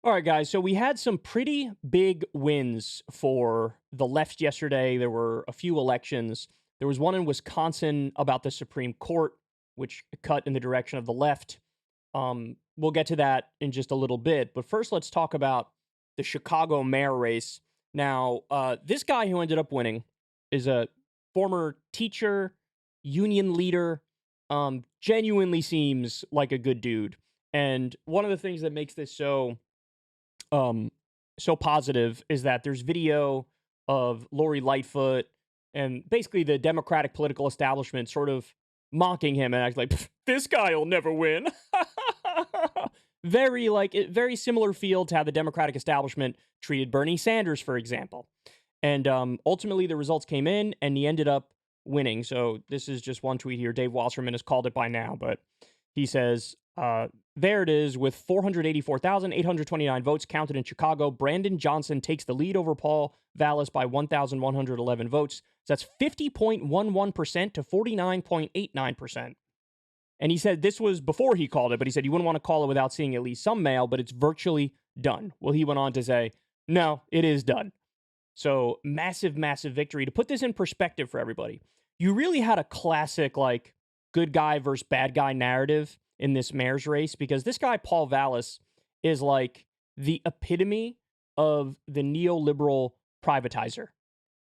All right, guys. So we had some pretty big wins for the left yesterday. There were a few elections. There was one in Wisconsin about the Supreme Court, which cut in the direction of the left. We'll get to that in just a little bit. But first, let's talk about the Chicago mayor race. Now, this guy who ended up winning is a former teacher, union leader, genuinely seems like a good dude. And one of the things that makes this so positive is that there's video of Lori Lightfoot and basically the Democratic political establishment sort of mocking him and acting like, this guy will never win. Very similar feel to how the Democratic establishment treated Bernie Sanders, for example. And ultimately the results came in and he ended up winning. So this is just one tweet here. Dave Wasserman has called it by now, but he says, there it is, with 484,829 votes counted in Chicago. Brandon Johnson takes the lead over Paul Vallis by 1,111 votes. So that's 50.11% to 49.89%. And he said this was before he called it, but he said you wouldn't want to call it without seeing at least some mail, but it's virtually done. Well, he went on to say, no, it is done. So massive, massive victory. To put this in perspective for everybody, you really had a classic, like, good guy versus bad guy narrative in this mayor's race, because this guy, Paul Vallis, is like the epitome of the neoliberal privatizer.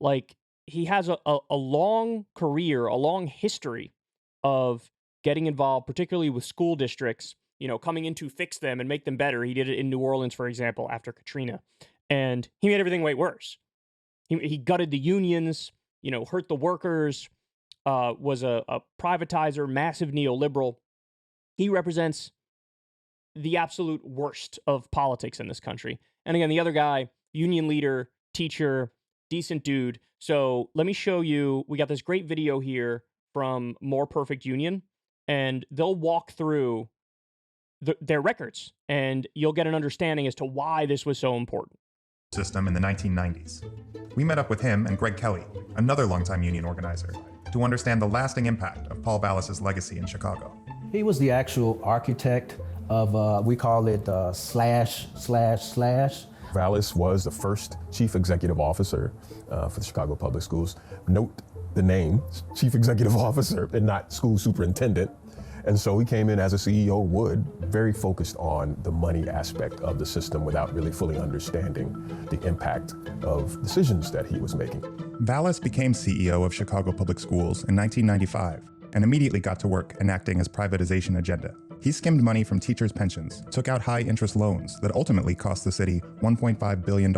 Like, he has a long career, a long history of getting involved, particularly with school districts, coming in to fix them and make them better. He did it in New Orleans, for example, after Katrina. And he made everything way worse. He gutted the unions, hurt the workers, was a privatizer, massive neoliberal. He represents the absolute worst of politics in this country. And again, the other guy, union leader, teacher, decent dude. So let me show you, we got this great video here from More Perfect Union, and they'll walk through their records, and you'll get an understanding as to why this was so important. System in the 1990s. We met up with him and Greg Kelly, another longtime union organizer, to understand the lasting impact of Paul Vallis's legacy in Chicago. He was the actual architect of, we call it slash. Vallis was the first chief executive officer for the Chicago Public Schools. Note the name, chief executive officer, and not school superintendent. And so he came in as a CEO would, very focused on the money aspect of the system without really fully understanding the impact of decisions that he was making. Vallis became CEO of Chicago Public Schools in 1995 and immediately got to work enacting his privatization agenda. He skimmed money from teachers' pensions, took out high-interest loans that ultimately cost the city $1.5 billion,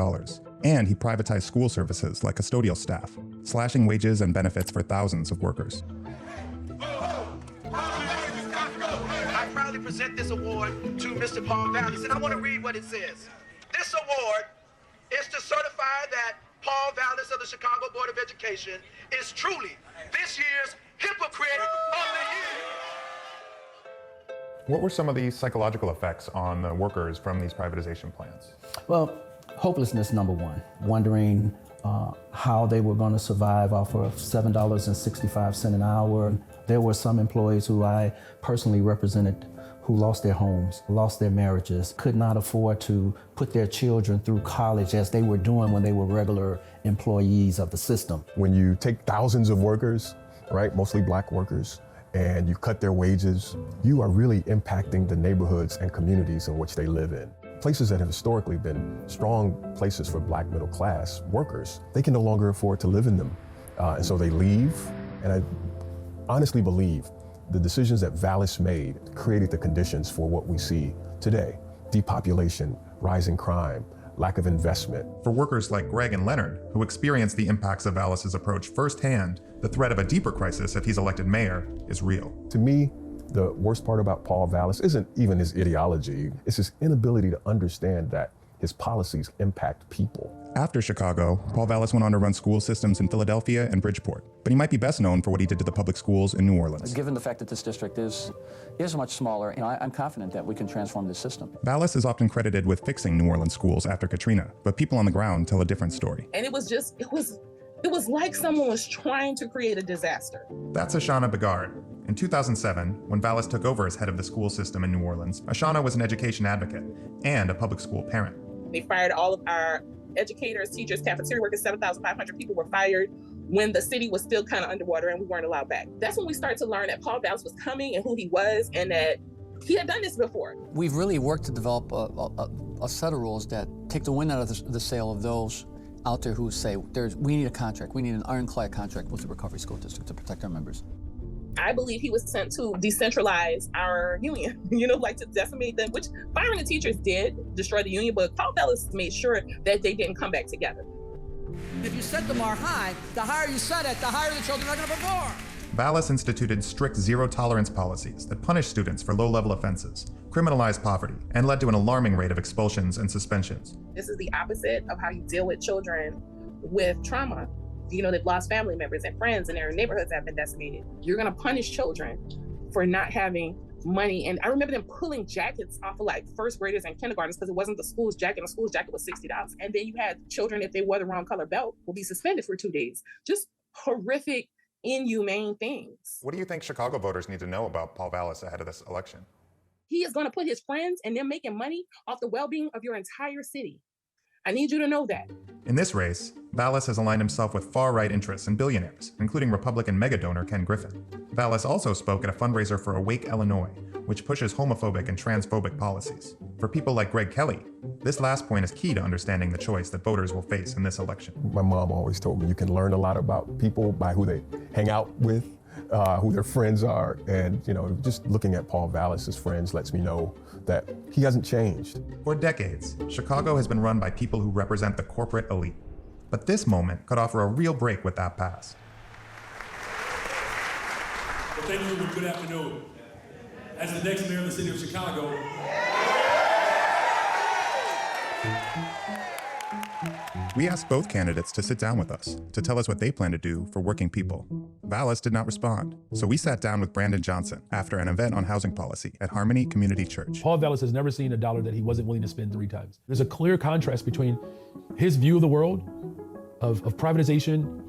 and he privatized school services like custodial staff, slashing wages and benefits for thousands of workers. I proudly present this award to Mr. Paul Vallis, and I want to read what it says. This award is to certify that Paul Vallis of the Chicago Board of Education is truly this year's Hypocrite of the Year. What were some of the psychological effects on the workers from these privatization plans? Well, hopelessness, number one. Wondering how they were going to survive off of $7.65 an hour. There were some employees who I personally represented who lost their homes, lost their marriages, could not afford to put their children through college as they were doing when they were regular employees of the system. When you take thousands of workers, right, mostly black workers, and you cut their wages, you are really impacting the neighborhoods and communities in which they live in. Places that have historically been strong places for black middle class workers, they can no longer afford to live in them. And so they leave, and I honestly believe the decisions that Vallis made created the conditions for what we see today. Depopulation, rising crime, lack of investment. For workers like Greg and Leonard, who experienced the impacts of Vallis's approach firsthand, the threat of a deeper crisis if he's elected mayor is real. To me, the worst part about Paul Vallis isn't even his ideology, it's his inability to understand that his policies impact people. After Chicago, Paul Vallis went on to run school systems in Philadelphia and Bridgeport, but he might be best known for what he did to the public schools in New Orleans. Given the fact that this district is much smaller, I'm confident that we can transform this system. Vallis is often credited with fixing New Orleans schools after Katrina, but people on the ground tell a different story. And it was like someone was trying to create a disaster. That's Ashana Begard, In 2007, when Vallis took over as head of the school system in New Orleans, Ashana was an education advocate and a public school parent. They fired all of our educators, teachers, cafeteria workers. 7,500 people were fired when the city was still kind of underwater and we weren't allowed back. That's when we started to learn that Paul Vallis was coming and who he was, and that he had done this before. We've really worked to develop a set of rules that take the wind out of the sail of those out there who say, we need a contract, we need an ironclad contract with the Recovery School District to protect our members. I believe he was sent to decentralize our union, like to decimate them, which firing the teachers did destroy the union, but Paul Vallis made sure that they didn't come back together. If you set the bar high, the higher you set it, the higher the children are going to perform. Vallis instituted strict zero-tolerance policies that punished students for low-level offenses, criminalized poverty, and led to an alarming rate of expulsions and suspensions. This is the opposite of how you deal with children with trauma. They've lost family members and friends, and their neighborhoods have been decimated. You're going to punish children for not having money. And I remember them pulling jackets off of first graders and kindergartners because it wasn't the school's jacket. The school's jacket was $60. And then you had children, if they wore the wrong color belt, will be suspended for 2 days. Just horrific, inhumane things. What do you think Chicago voters need to know about Paul Vallis ahead of this election? He is going to put his friends and them making money off the well-being of your entire city. I need you to know that. In this race, Vallis has aligned himself with far-right interests and billionaires, including Republican mega-donor Ken Griffin. Vallis also spoke at a fundraiser for Awake Illinois, which pushes homophobic and transphobic policies. For people like Greg Kelly, this last point is key to understanding the choice that voters will face in this election. My mom always told me you can learn a lot about people by who they hang out with, who their friends are, and just looking at Paul Vallis's friends lets me know that he hasn't changed. For decades, Chicago has been run by people who represent the corporate elite. But this moment could offer a real break with that past. Well, thank you and good afternoon. As the next mayor of the city of Chicago, We asked both candidates to sit down with us to tell us what they plan to do for working people. Vallis did not respond, so we sat down with Brandon Johnson after an event on housing policy at Harmony Community Church. Paul Vallis has never seen a dollar that he wasn't willing to spend 3 times. There's a clear contrast between his view of the world, of privatization,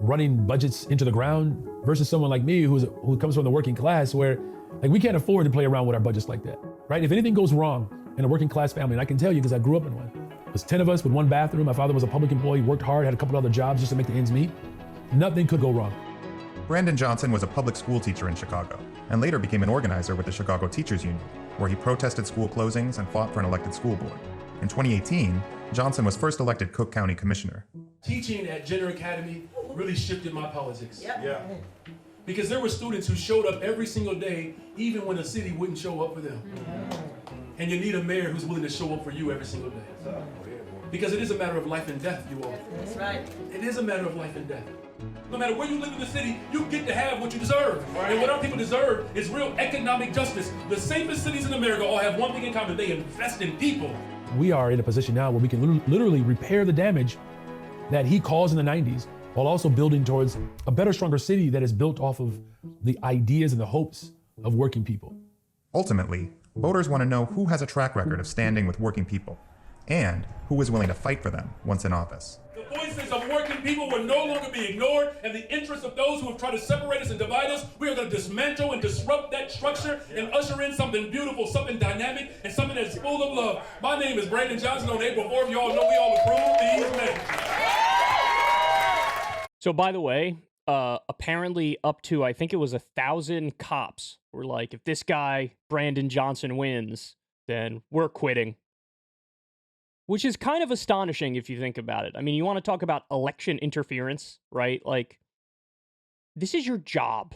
running budgets into the ground, versus someone like me who comes from the working class, where we can't afford to play around with our budgets like that, right? If anything goes wrong in a working class family, and I can tell you because I grew up in one, there's 10 of us with 1 bathroom. My father was a public employee, worked hard, had a couple other jobs just to make the ends meet. Nothing could go wrong. Brandon Johnson was a public school teacher in Chicago and later became an organizer with the Chicago Teachers Union, where he protested school closings and fought for an elected school board. In 2018, Johnson was first elected Cook County Commissioner. teaching at Jenner Academy really shifted my politics. Yep. Yeah. Because there were students who showed up every single day, even when the city wouldn't show up for them. And you need a mayor who's willing to show up for you every single day. Because it is a matter of life and death, you all. That's right. It is a matter of life and death. No matter where you live in the city, you get to have what you deserve. And what our people deserve is real economic justice. The safest cities in America all have one thing in common: they invest in people. We are in a position now where we can literally repair the damage that he caused in the 90s, while also building towards a better, stronger city that is built off of the ideas and the hopes of working people. Ultimately, voters want to know who has a track record of standing with working people and who is willing to fight for them once in office. The voices of working people will no longer be ignored, and the interests of those who have tried to separate us and divide us, we are going to dismantle and disrupt that structure and usher in something beautiful, something dynamic, and something that's full of love. My name is Brandon Johnson. On April 4th, you all know we all approve these men. So, by the way, apparently up to, I think it was 1,000 cops were like, if this guy, Brandon Johnson, wins, then we're quitting. Which is kind of astonishing if you think about it. I mean, you want to talk about election interference, right? Like, this is your job.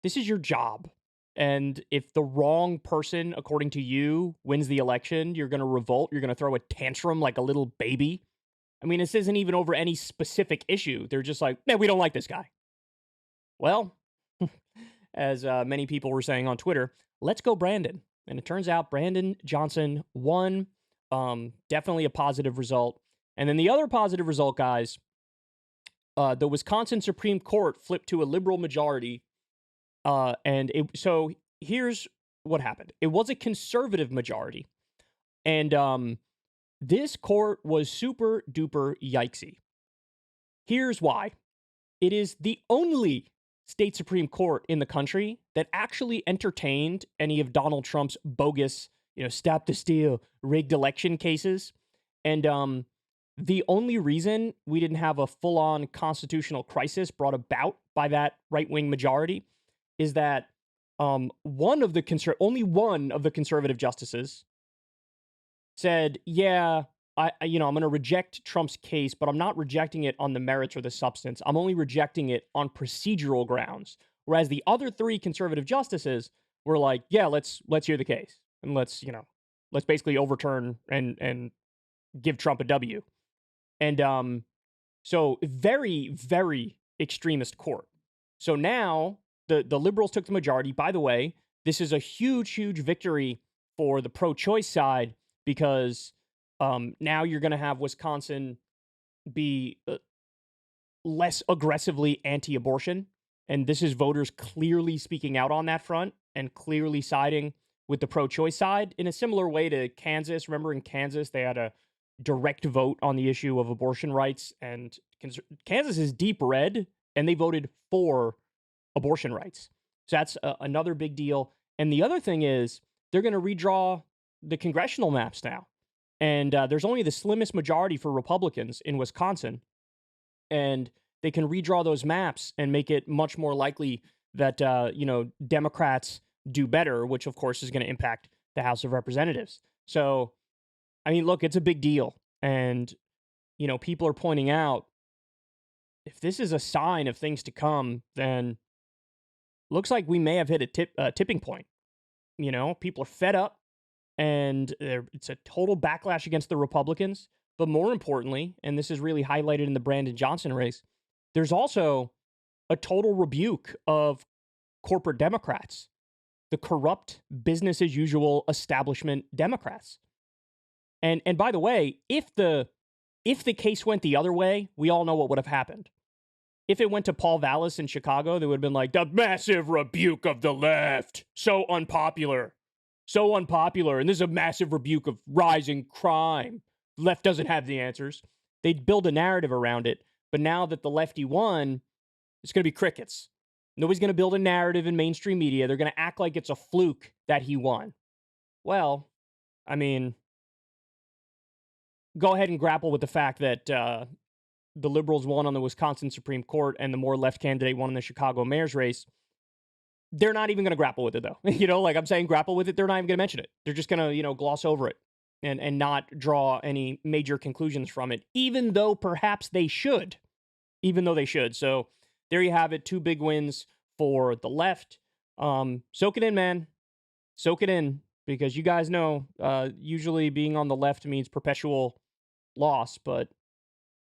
This is your job. And if the wrong person, according to you, wins the election, you're going to revolt. You're going to throw a tantrum like a little baby. I mean, this isn't even over any specific issue. They're just like, man, we don't like this guy. Well, as many people were saying on Twitter, let's go Brandon. And it turns out Brandon Johnson won. Definitely a positive result. And then the other positive result, guys, the Wisconsin Supreme Court flipped to a liberal majority. So here's what happened. It was a conservative majority. And this court was super duper yikesy. Here's why. It is the only state Supreme Court in the country that actually entertained any of Donald Trump's bogus, stop the steal, rigged election cases. And the only reason we didn't have a full-on constitutional crisis brought about by that right-wing majority is that only one of the conservative justices said, yeah, I'm going to reject Trump's case, but I'm not rejecting it on the merits or the substance. I'm only rejecting it on procedural grounds. Whereas the other three conservative justices were like, yeah, let's hear the case and let's basically overturn and give Trump a W. And so very, very extremist court. So now the liberals took the majority. By the way, this is a huge, huge victory for the pro-choice side because now you're going to have Wisconsin be less aggressively anti-abortion. And this is voters clearly speaking out on that front and clearly siding with the pro-choice side in a similar way to Kansas. Remember in Kansas, they had a direct vote on the issue of abortion rights, and Kansas is deep red, and they voted for abortion rights. So that's another big deal. And the other thing is they're going to redraw the congressional maps now. And there's only the slimmest majority for Republicans in Wisconsin. And they can redraw those maps and make it much more likely that, Democrats do better, which, of course, is going to impact the House of Representatives. So, I mean, look, it's a big deal. And, people are pointing out if this is a sign of things to come, then looks like we may have hit a tipping point. People are fed up. And it's a total backlash against the Republicans. But more importantly, and this is really highlighted in the Brandon Johnson race, there's also a total rebuke of corporate Democrats, the corrupt business as usual establishment Democrats. And by the way, if the case went the other way, we all know what would have happened. If it went to Paul Vallis in Chicago, they would have been like, the massive rebuke of the left. So unpopular. And this is a massive rebuke of rising crime. Left doesn't have the answers. They'd build a narrative around it. But now that the lefty won, it's going to be crickets. Nobody's going to build a narrative in mainstream media. They're going to act like it's a fluke that he won. Well, I mean, go ahead and grapple with the fact that the liberals won on the Wisconsin Supreme Court and the more left candidate won in the Chicago mayor's race. They're not even going to grapple with it, though. Like I'm saying, grapple with it. They're not even going to mention it. They're just going to, gloss over it and not draw any major conclusions from it, even though perhaps they should. So there you have it. 2 big wins for the left. Soak it in, man. Soak it in, because you guys know usually being on the left means perpetual loss, but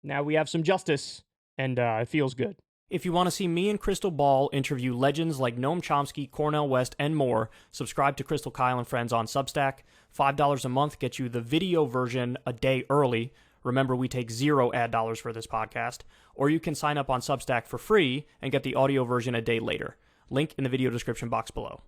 now we have some justice, and it feels good. If you want to see me and Crystal Ball interview legends like Noam Chomsky, Cornel West, and more, subscribe to Crystal, Kyle, and Friends on Substack. $5 a month gets you the video version a day early. Remember, we take 0 ad dollars for this podcast. Or you can sign up on Substack for free and get the audio version a day later. Link in the video description box below.